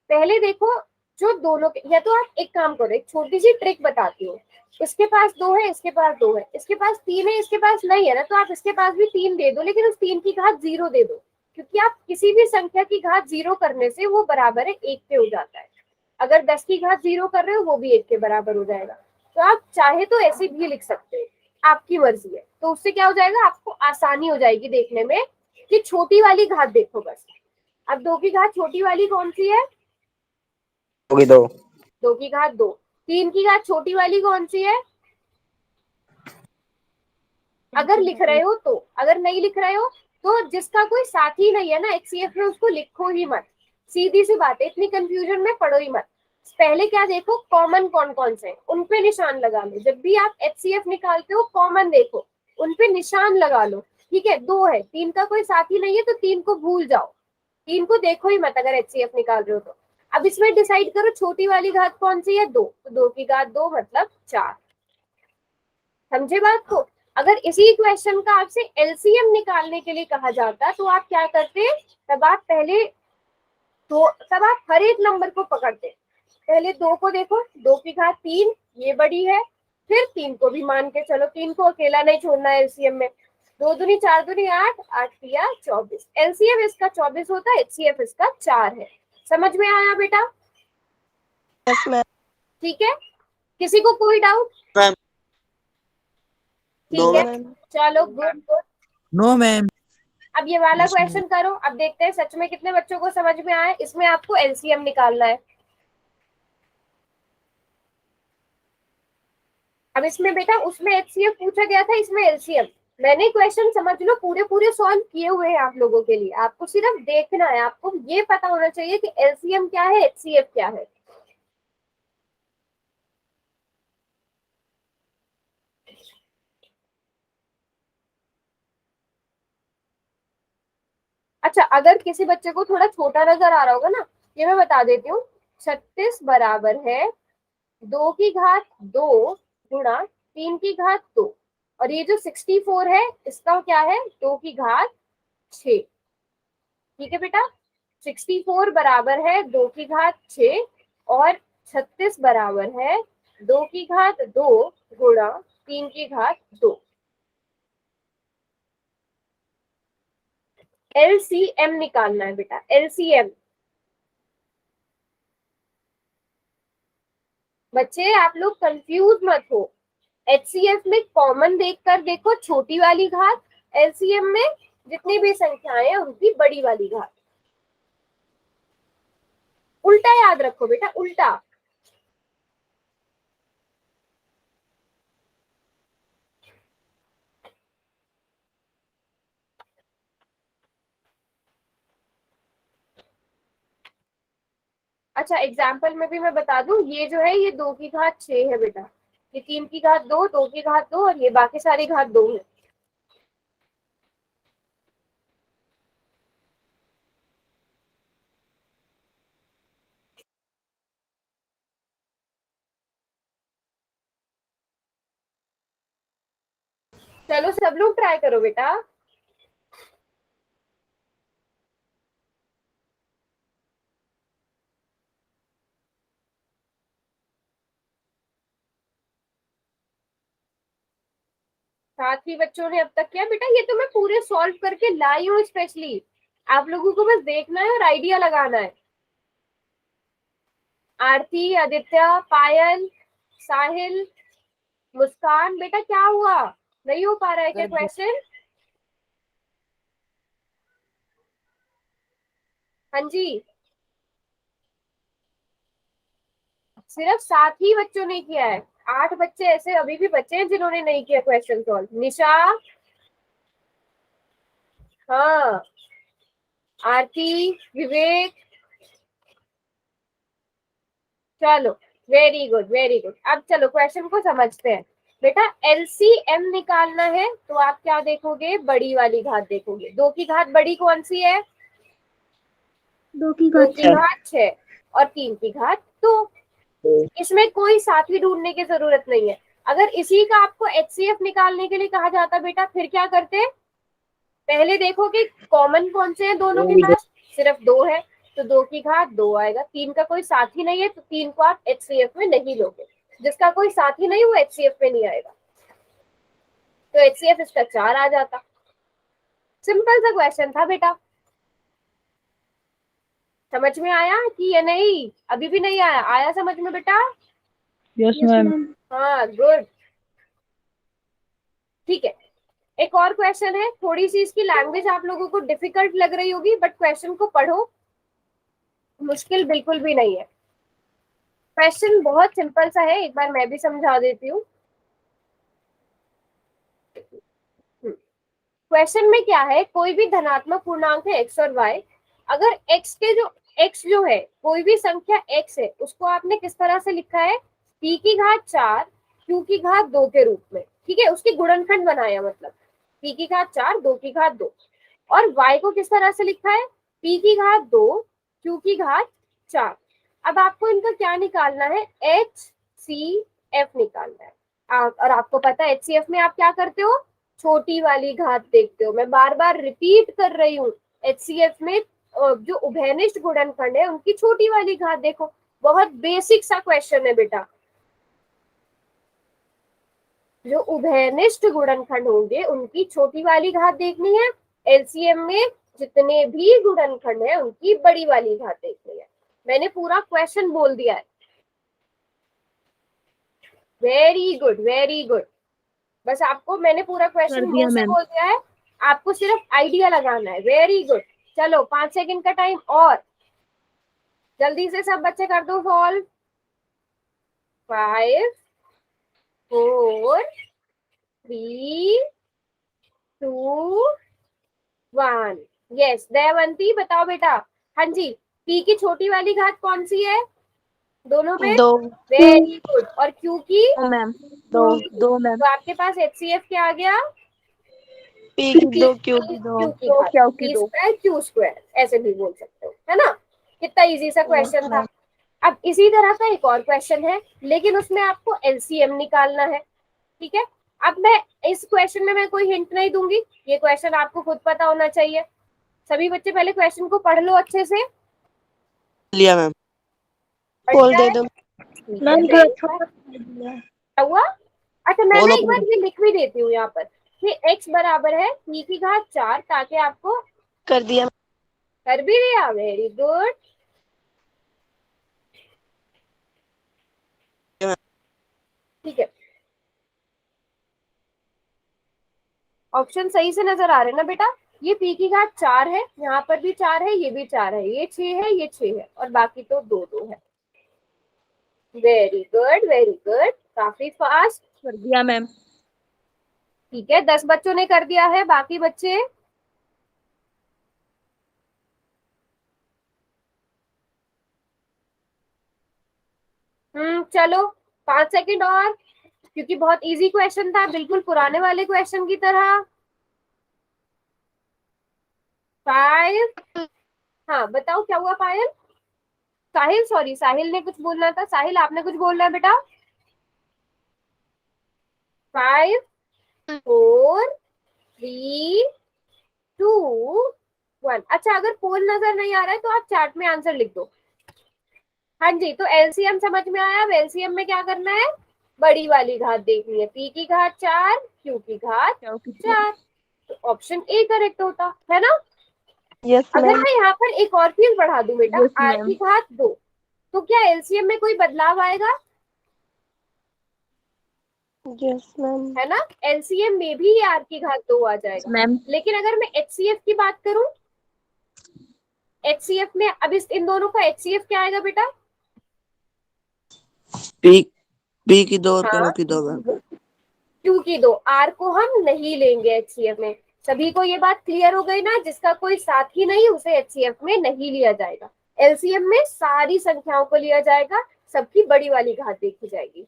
S1: पहले देखो जो दोनों के, या तो आप एक काम करो, एक छोटी सी ट्रिक बताती हूँ। इसके पास 2 है, इसके पास 2 है, इसके पास 3 है, इसके पास नहीं है ना, तो आप इसके पास भी 3 दे दो, लेकिन उस 3 की घात 0 दे दो, क्योंकि आप किसी भी संख्या की घात 0 करने से वो बराबर है 1 पे हो जाता है। अगर 10 की घात 0 कर रहे हो वो भी 1 के बराबर हो जाएगा। तो आप चाहे तो ऐसे भी लिख सकते हो, आपकी मर्जी है। तो उससे क्या हो जाएगा, आपको आसानी हो जाएगी देखने में कि छोटी वाली घात देखो बस। अब 2 की घात छोटी वाली कौन सी है?
S3: होगी 2।
S1: 2 की घात 2। 3 की घात छोटी वाली कौन सी है? अगर लिख रहे हो तो, अगर नहीं लिख रहे हो तो जिसका कोई साथी नहीं है ना HCF में, उसको लिखो ही मत। सीधी सी बात है, इतनी कंफ्यूजन में पढ़ो ही मत। पहले क्या देखो, कॉमन कौन कौन से हैं, उन पे निशान लगा लो। जब भी आप HCF निकालते हो कॉमन देखो, उन पे निशान लगा लो। ठीक है, 2 है, 3 का कोई साथी नहीं है तो 3 को भूल जाओ, 3 को देखो ही मत अगर HCF निकाल रहे हो तो। अब इसमें डिसाइड करो छोटी वाली घात कौन सी है, 2। तो 2 की घात 2 मतलब 4। समझे बात को? अगर इसी क्वेश्चन का आपसे LCM निकालने के लिए कहा जाता तो आप क्या करते, तब आप पहले तो तब आप हर एक नंबर को पकड़ते। पहले 2 को देखो, 2 की घात 3, ये बड़ी है। फिर 3 को भी मान के चलो, 3 को अकेला नहीं छोड़ना है LCM में। 2 दूनी 4 दूनी 8, 8 तिया 24। LCM इसका 24 होता है, HCF इसका 4 है। समझ में आया बेटा?
S2: Yes ma'am.
S1: ठीक है, किसी को कोई डाउट?
S4: मैम
S1: ठीक है,
S2: मैम।
S1: चलो गुड गुड।
S6: No ma'am.
S1: अब ये वाला क्वेश्चन करो, अब देखते हैं सच में कितने बच्चों को समझ में आया। इसमें आपको LCM निकालना है। अब इसमें बेटा, उसमें HCF पूछा गया था, इसमें LCM। मैंने क्वेश्चन समझ लो पूरे पूरे सॉल्व किए हुए हैं आप लोगों के लिए, आपको सिर्फ देखना है। आपको ये पता होना चाहिए कि LCM क्या है, HCF क्या है। अच्छा, अगर किसी बच्चे को थोड़ा छोटा नजर आ रहा होगा ना, ये मैं बता देती हूँ। 36 बराबर है 2 की घात 2 गुणा 3 की घात 2। और ये जो 64 है, इसका क्या है, 2 की घात 6। ठीक है बेटा, 64 बराबर है 2 की घात 6, और 36 बराबर है 2 की घात 2 गुणा 3 की घात 2। LCM निकालना है बेटा, LCM। बच्चे आप लोग कंफ्यूज मत हो। एचसीएफ में कॉमन देखकर देखो छोटी वाली घात, एलसीएम में जितनी भी संख्याएं हैं उनकी बड़ी वाली घात। उल्टा याद रखो बेटा, उल्टा। अच्छा एग्जाम्पल में भी मैं बता दूं, ये जो है ये 2 की घात 6 है बेटा, ये 3 की घात 2, 2 की घात 2 और ये बाकी सारी घात 2 है। चलो सब लोग ट्राई करो बेटा। साथ ही बच्चों ने अब तक किया बेटा, ये तो मैं पूरे सॉल्व करके लाई हूँ स्पेशली, आप लोगों को बस देखना है और आइडिया लगाना है। आरती, आदित्य, पायल, साहिल, मुस्कान, बेटा क्या हुआ, नहीं हो पा रहा है क्या क्वेश्चन? हाँ जी, सिर्फ 7 ही बच्चों ने किया है, 8 बच्चे ऐसे अभी भी बच्चे हैं जिन्होंने नहीं किया क्वेश्चन सॉल्व। निशा, हाँ, आरती, विवेक, चलो वेरी गुड वेरी गुड। अब चलो क्वेश्चन को समझते हैं बेटा। एलसीएम निकालना है तो आप क्या देखोगे, बड़ी वाली घात देखोगे। 2 की घात बड़ी कौन सी है?
S5: 2 की
S1: 2
S5: घात
S1: की
S5: 6।
S1: घात 6 और 3 की घात 2। इसमें कोई साथी ढूंढने की जरूरत नहीं है। अगर इसी का आपको एचसीएफ निकालने के लिए कहा जाता बेटा, फिर क्या करते? पहले देखो कि कॉमन कौन से हैं दोनों के पास, सिर्फ 2 है तो 2 की घात 2 आएगा। 3 का कोई साथी नहीं है तो 3 को आप एचसीएफ में नहीं लोगे। जिसका कोई साथी नहीं वो एचसीएफ में नहीं आएगा, तो एचसीएफ इसका 4 आ जाता। सिंपल सा क्वेश्चन था बेटा, समझ में आया कि ये नहीं? अभी भी नहीं आया? आया समझ में बेटा?
S5: Yes ma'am.
S1: हाँ गुड, ठीक है। एक और क्वेश्चन है, थोड़ी सी इसकी लैंग्वेज आप लोगों को डिफिकल्ट लग रही होगी, बट क्वेश्चन को पढ़ो, मुश्किल बिल्कुल भी नहीं है। क्वेश्चन बहुत सिंपल सा है, एक बार मैं भी समझा देती हूँ। क्वेश्चन में क्या है, कोई भी धनात्मक पूर्णांक है x और y, अगर x जो है कोई भी संख्या x है, उसको आपने किस तरह से लिखा है, p की घात 4 q की घात 2 के रूप में, ठीक है, उसकी गुणनखंड बनाया, मतलब p की घात 4 2 की घात 2। और y को किस तरह से लिखा है, p की घात 2 q की घात 4। अब आपको इनका क्या निकालना है, HCF निकालना है। और आपको पता है HCF में आप क्या करते हो, छोटी वाली घात देखते हो। मैं बार बार रिपीट कर रही हूँ, HCF में जो उभयनिष्ठ गुणनखंड है उनकी छोटी वाली घात देखो। बहुत बेसिक सा क्वेश्चन है बेटा। जो उभयनिष्ठ गुणनखंड होंगे उनकी छोटी वाली घात देखनी है, एलसीएम में जितने भी गुणनखंड है उनकी बड़ी वाली घात देखनी है। मैंने पूरा क्वेश्चन बोल दिया है। Very good very good. बस आपको मैंने पूरा क्वेश्चन मुंह से बोल दिया है, आपको सिर्फ आइडिया लगाना है। Very good. चलो 5 सेकंड का टाइम और, जल्दी से सब बच्चे कर दो सॉल्व। 5 4 3 2 1। यस दयावंती बताओ बेटा। हाँ जी, पी की छोटी वाली घात कौन सी है दोनों में?
S2: 2
S1: वेरी गुड। और क्यू की?
S2: Ma'am 2 ma'am.
S1: तो आपके पास एचसीएफ क्या आ गया?
S2: p की 2 q की 2
S1: क्यू की घात, पी स्क्वायर क्यू स्क्वायर, ऐसे भी बोल सकते हो, है ना? कितना इजी सा क्वेश्चन था। अब इसी तरह का एक और क्वेश्चन है, लेकिन उसमें आपको एलसीएम निकालना है, ठीक है? अब मैं इस क्वेश्चन में मैं कोई हिंट नहीं दूंगी, ये क्वेश्चन आपको खुद पता होना चाहिए। सभी बच्चे पहले क्वेश्चन को पढ़ लो अच्छे से।
S4: लिया मैम।
S2: खोल दे दो
S5: मैम
S1: क्या
S2: मैम।
S1: हुआ? अच्छा मैं ना
S4: बोलो
S1: एक बार ये लिख भी देती हूँ यहाँ पर कि x बराबर है p की घात 4, ताकि आपको
S2: कर दिया
S1: कर भी दिया। Very good. ऑप्शन सही से नजर आ रहे हैं ना बेटा? ये p की घात 4 है, यहाँ पर भी 4 है, ये भी 4 है, ये 6 है, ये 6 है, और बाकी तो 2 है। वेरी गुड, वेरी गुड, काफी फास्ट।
S5: कर दिया मैम।
S1: ठीक है, 10 बच्चों ने कर दिया है, बाकी बच्चे? चलो 5 सेकंड और, क्योंकि बहुत इजी क्वेश्चन था, बिल्कुल पुराने वाले क्वेश्चन की तरह। 5। हाँ बताओ क्या हुआ पायल? साहिल, सॉरी साहिल ने कुछ बोलना था। साहिल आपने कुछ बोलना है बेटा? 5 4 3 2 1। अच्छा, अगर पोल नजर नहीं आ रहा है तो आप चैट में आंसर लिख दो। हाँ जी, तो एलसीएम समझ में आया। अब एलसीएम में क्या करना है? बड़ी वाली घात देखनी है। p की घात 4, q की घात 4, तो ऑप्शन ए करेक्ट होता है ना?
S2: यस
S1: अगर
S2: मैम।
S1: मैं यहाँ पर एक और चीज बढ़ा दूं बेटा,
S5: Yes,
S1: r
S5: ma'am.
S1: की घात 2, तो क्या एलसीएम में कोई बदलाव आएगा?
S2: Yes ma'am.
S1: है ना? एलसीएम में भी r की घात 2 आ जाएगा।
S5: मैम।
S1: लेकिन अगर मैं एचसीएफ की बात करूं, एचसीएफ में अब इन दोनों का एचसीएफ क्या आएगा बेटा?
S4: पी पी की 2 और
S1: हाँ,
S4: क्यू की 2 मैम।
S1: क्यू की 2, आर को हम नहीं लेंगे एचसीएफ में। सभी को ये बात क्लियर हो गई ना? जिसका कोई साथी नहीं उसे एचसीएफ में नहीं लिया जाएगा। एलसीएम में सारी संख्याओं को लिया जाएगा, सबकी बड़ी वाली घात देखी जाएगी।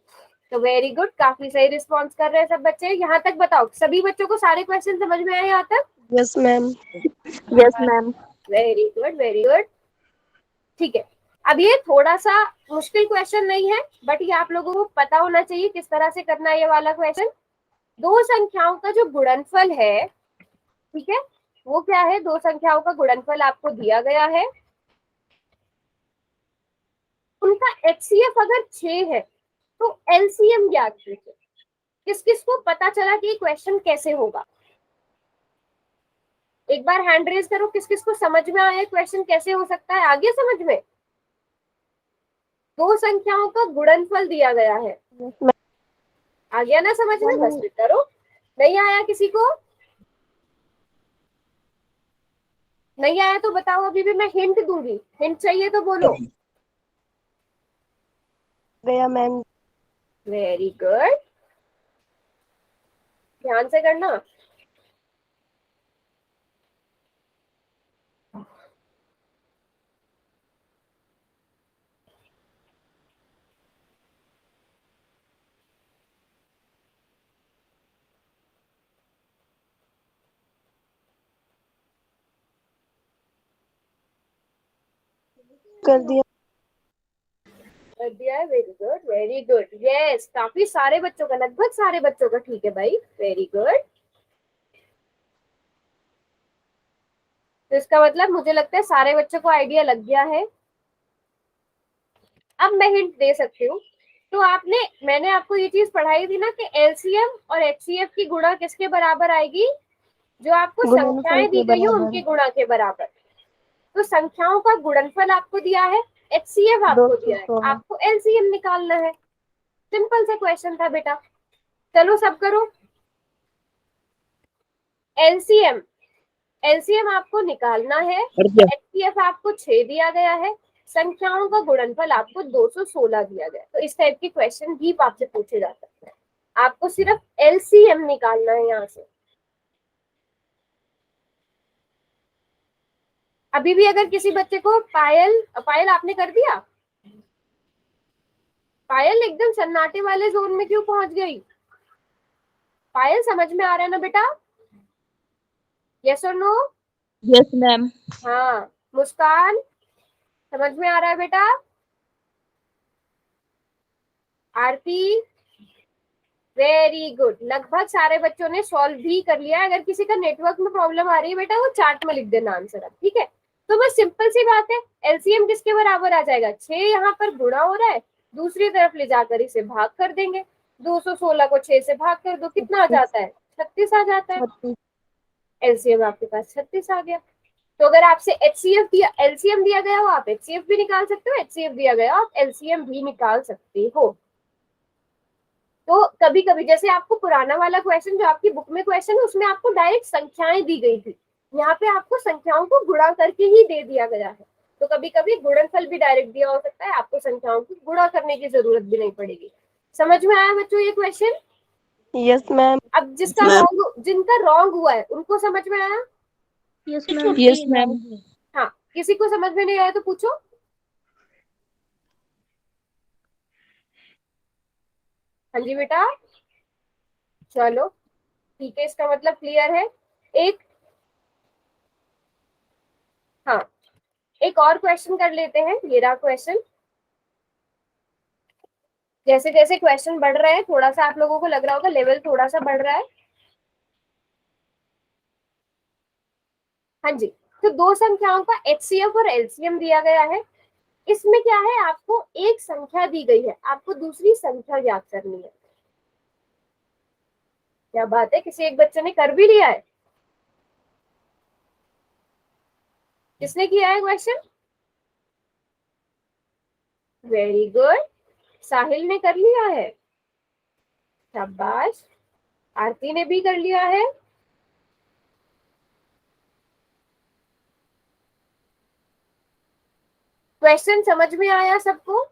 S1: तो वेरी गुड, काफी सही रिस्पॉन्स कर रहे हैं सब बच्चे। यहाँ तक बताओ, सभी बच्चों को सारे क्वेश्चन समझ में आए यहाँ तक?
S2: Yes ma'am.
S5: Yes, ma'am.
S1: Very good, very good. ठीक है, अब ये थोड़ा सा मुश्किल क्वेश्चन नहीं है, बट ये आप लोगों को पता होना चाहिए किस तरह से करना है ये वाला क्वेश्चन। दो संख्याओं का जो गुणनफल है, ठीक है, वो क्या है? दो संख्याओं का गुणनफल आपको दिया गया है, उनका एचसीएफ अगर 6 है तो एलसीएम ज्ञात कीजिए। किस किस को पता चला कि ये क्वेश्चन कैसे होगा? एक बार हैंड रेज करो, किस किस को समझ में आया क्वेश्चन कैसे हो सकता है? आगे समझ में? दो संख्याओं का गुणनफल दिया गया है,
S2: यस मैम।
S1: आ गया ना समझ में? बस फिर करो। नहीं आया किसी को? नहीं आया तो बताओ, अभी भी मैं हिंट दूंगी, हिंट चाहिए तो बोलो।
S2: गया मैम।
S1: वेरी गुड, ध्यान से करना।
S2: कर दिया।
S1: कर दिया है, very good, very good. Yes, काफी सारे बच्चों का, लगभग सारे बच्चों का ठीक है भाई, वेरी गुड। तो इसका मतलब मुझे लगता है सारे बच्चों को आइडिया लग गया है। अब मैं हिंट दे सकती हूँ। तो मैंने आपको ये चीज पढ़ाई थी ना कि एलसीएम और एचसीएफ की गुणा किसके बराबर आएगी? जो आपको
S2: गुणनफल
S1: संख्याएं दी
S2: के
S1: गई हो
S2: बराबर।
S1: उनके गुणा के बराबर। तो संख्याओं का गुणनफल आपको दिया है, एचसीएफ आपको दिया है,
S2: 216।
S1: आपको एलसीएम निकालना है। सिंपल सा क्वेश्चन था बेटा। चलो सब करो। एलसीएम, एलसीएम आपको निकालना है। एचसीएफ आपको 6 दिया गया है, संख्याओं का गुणनफल आपको 216 दिया गया है। तो इस टाइप के क्वेश्चन भी आपसे पूछे जा सकते हैं। आपको सिर्फ एलसीएम निकालना है यहाँ से। अभी भी अगर किसी बच्चे को पायल, पायल आपने कर दिया? पायल एकदम सन्नाटे वाले जोन में क्यों पहुंच गई? पायल समझ में आ रहा है ना बेटा? यस और नो?
S5: Yes, ma'am.
S1: हाँ। मुस्कान, समझ में आ रहा है बेटा? आरती, वेरी गुड, लगभग सारे बच्चों ने सॉल्व भी कर लिया। अगर किसी का नेटवर्क में प्रॉब्लम आ रही है बेटा, वो चार्ट में लिख देना आंसर अब, ठीक है? तो बस सिंपल सी बात है, एलसीएम किसके बराबर आ जाएगा? 6 यहाँ पर गुणा हो रहा है, दूसरी तरफ ले जाकर इसे भाग कर देंगे। 216 को 6 से भाग कर दो, कितना आ जाता है? 36 आ जाता है।
S2: 36।
S1: एलसीएम आपके पास 36 आ गया। तो अगर आपसे एचसीएफ दिया, एलसीएम दिया गया हो, आप एचसीएफ भी निकाल सकते हो, एचसीएफ दिया गया हो, आप एलसीएम भी निकाल सकते हो। तो कभी कभी जैसे आपको पुराना वाला क्वेश्चन जो आपकी बुक में क्वेश्चन है उसमें आपको डायरेक्ट संख्याएं दी गई थी, यहाँ पे आपको संख्याओं को गुणा करके ही दे दिया गया है। तो कभी कभी गुणनफल भी डायरेक्ट दिया हो सकता है, आपको संख्याओं को गुणा करने की जरूरत भी नहीं पड़ेगी। समझ में आया बच्चों ये क्वेश्चन?
S2: Yes ma'am.
S1: अब जिसका
S4: मैम।
S1: रॉन्ग, जिनका रॉन्ग हुआ है उनको समझ में आया?
S5: Yes ma'am.
S1: हाँ, किसी को समझ में नहीं आया तो पूछो। हाँ जी बेटा, चलो ठीक है, इसका मतलब क्लियर है। एक, हाँ, एक और क्वेश्चन कर लेते हैं। ये रहा क्वेश्चन। जैसे जैसे क्वेश्चन बढ़ रहा है थोड़ा सा आप लोगों को लग रहा होगा लेवल थोड़ा सा बढ़ रहा है। हाँ जी, तो दो संख्याओं का एचसीएफ और एलसीएम दिया गया है। इसमें क्या है, आपको एक संख्या दी गई है, आपको दूसरी संख्या ज्ञात करनी है। क्या बात है, किसी एक बच्चे ने कर भी लिया है? किसने किया है क्वेश्चन? वेरी गुड, साहिल ने कर लिया है, शाबाश। आरती ने भी कर लिया है। क्वेश्चन समझ में आया सबको?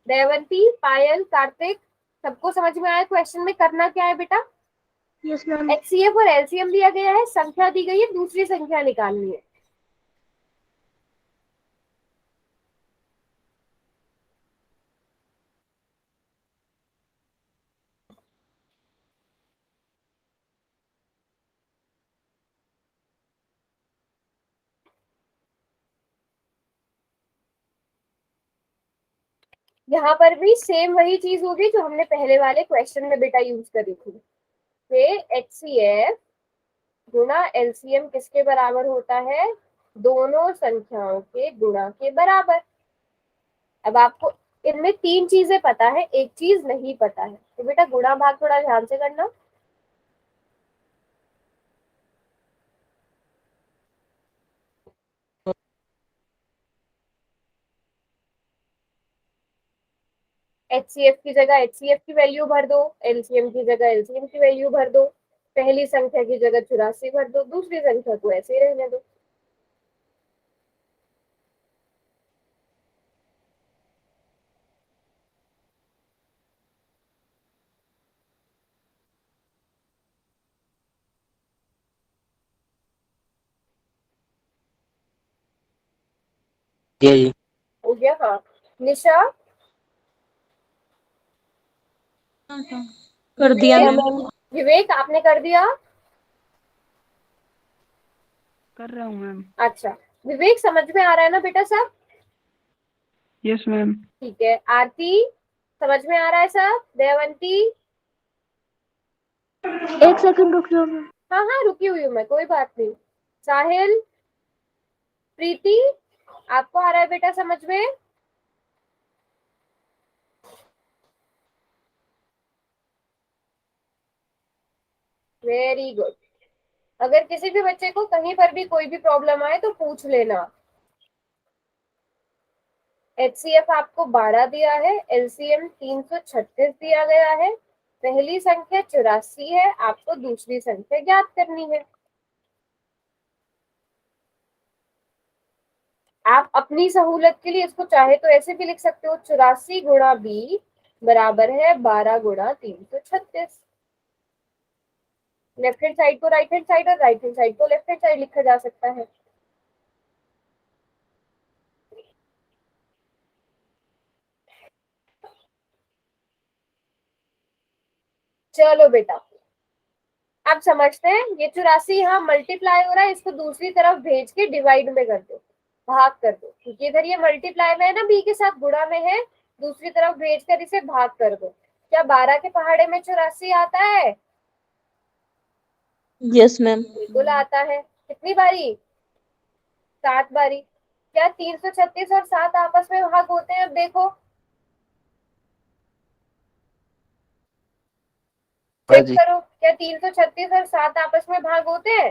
S1: देवंती, पायल, कार्तिक, सबको समझ में आया क्वेश्चन में करना क्या है बेटा?
S5: Yes ma'am.
S1: एचसीएफ और एलसीएम दिया गया है, संख्या दी गई है, दूसरी संख्या निकालनी है। यहाँ पर भी सेम वही चीज होगी जो हमने पहले वाले क्वेश्चन में बेटा यूज करी थी। एचसीएफ गुणा एलसीएम किसके बराबर होता है? दोनों संख्याओं के गुणा के बराबर। अब आपको इनमें तीन चीजें पता है, एक चीज नहीं पता है, तो बेटा गुणा भाग थोड़ा ध्यान से करना। एचसीएफ की जगह एचसीएफ की वैल्यू भर दो, एलसीएम की जगह एलसीएम की वैल्यू भर दो, पहली संख्या की जगह 84 भर दो, दूसरी संख्या को ऐसे ही रहने दो।
S3: ये
S1: हो गया? हाँ, निशा,
S5: कर दिया
S1: विवेक,
S5: मैम।
S1: विवेक आपने कर दिया?
S6: कर रहा हूँ मैम।
S1: अच्छा, विवेक समझ में आ रहा है ना बेटा सब?
S6: Yes ma'am.
S1: ठीक है। आरती, समझ में आ रहा है सब? देवंती,
S5: एक सेकंड रुक जाओ मैम।
S1: हाँ हाँ रुकी हुई हूँ मैं, कोई बात नहीं। साहिल, प्रीति, आपको आ रहा है बेटा समझ में? Very good. अगर किसी भी बच्चे को कहीं पर भी कोई भी प्रॉब्लम आए तो पूछ लेना। एचसीएफ आपको 12 दिया है, एलसीएम 336 दिया गया है, पहली संख्या 84 है, आपको दूसरी संख्या ज्ञात करनी है। आप अपनी सहूलत के लिए इसको चाहे तो ऐसे भी लिख सकते हो, 84 गुणा बी बराबर है 12 गुणा 336। लेफ्ट हैंड साइड को राइट हैंड साइड और राइट हैंड साइड को लेफ्ट हैंड साइड लिखा जा सकता है। चलो बेटा, अब समझते हैं। ये 84 यहाँ मल्टीप्लाई हो रहा है, इसको दूसरी तरफ भेज के डिवाइड में कर दो, भाग कर दो, क्योंकि इधर ये मल्टीप्लाई में है ना, बी के साथ गुणा में है, दूसरी तरफ भेज कर इसे भाग कर दो। क्या 12 के पहाड़े में 84 आता है?
S5: Yes ma'am.
S1: बिल्कुल आता है। कितनी बारी? 7 बारी। क्या 336 और 7 आपस में भाग होते हैं? अब देखो,
S3: हाँ
S1: चेक
S3: जी।
S1: करो, क्या 336 और 7 आपस में भाग होते हैं?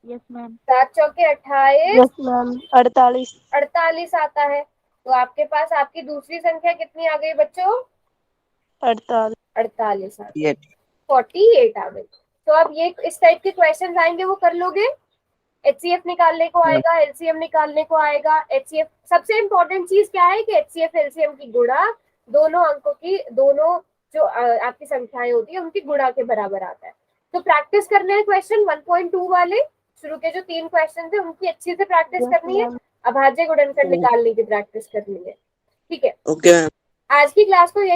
S5: Yes ma'am.
S1: 7 चौके 28,
S2: यस मैम। 48।
S1: 48 आता है। तो आपके पास आपकी दूसरी संख्या कितनी आ गई बच्चों?
S2: 48
S1: 48 आ गए,
S4: ये
S1: 48 आ गए। तो अब ये इस टाइप के क्वेश्चन आएंगे वो कर लोगे। HCF निकालने को आएगा, LCM निकालने को आएगा। HCF सबसे इम्पोर्टेंट चीज क्या है कि HCF LCM की गुणा दोनों अंकों की, दोनों जो आपकी संख्याएं होती है उनकी गुणा के बराबर आता है। तो प्रैक्टिस करने हैं क्वेश्चन 1.2 वाले, शुरू के जो 3 क्वेश्चन थे उनकी अच्छी से प्रैक्टिस
S2: Yes,
S1: करनी है।
S2: ma'am.
S1: अभाज्य गुणनखंड निकालने की प्रैक्टिस करनी है, ठीक है।
S4: Okay ma'am.
S1: आज की क्लास को यही